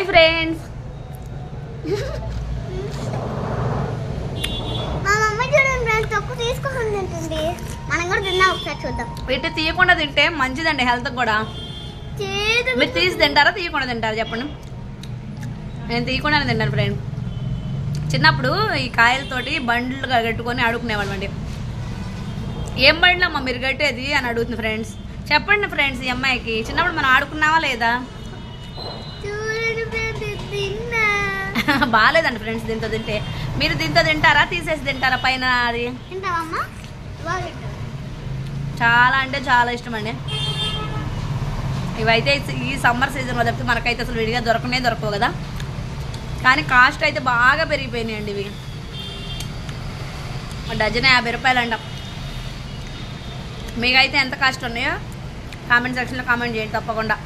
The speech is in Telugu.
Hi friends. మా మమ్మీ చూడండి ఫ్రెండ్స్ తక్కువ తీసుకొని తింటుంది. మనం కూడా తిందాం, ఒకసారి చూద్దాం. వీటి తీయకుండా తింటే మంచిదండి హెల్త్ కూడా. మీరు తీసి తింటారా తీయకుండా తింటారా చెప్పండి. నేను తీయకుండానే తింటాను ఫ్రెండ్. చిన్నప్పుడు ఈ కాయలతోటి బండ్లు కట్టుకొని ఆడుకునేవాళ్ళం అండి. ఏం బండ్లు అమ్మ మీరు కట్టేది అని అడుగుతుంది ఫ్రెండ్స్. చెప్పండి ఫ్రెండ్స్, ఈ అమ్మాయికి చిన్నప్పుడు మనం ఆడుకున్నావా లేదా? బాగాలేదండి ఫ్రెండ్స్ దీంతో తింటే. మీరు దీంతో తింటారా తీసేసి తింటారా పైన అది? చాలా అంటే చాలా ఇష్టం అండి. ఇవైతే ఈ సమ్మర్ సీజన్లో తప్పితే మనకైతే అసలు విడిగా దొరకవు కదా. కానీ కాస్ట్ అయితే బాగా పెరిగిపోయినాయండి ఇవి. డజన్ 50 రూపాయలు అంట. మీకైతే ఎంత కాస్ట్ ఉన్నాయో కామెంట్ సెక్షన్లో కామెంట్ చేయండి తప్పకుండా.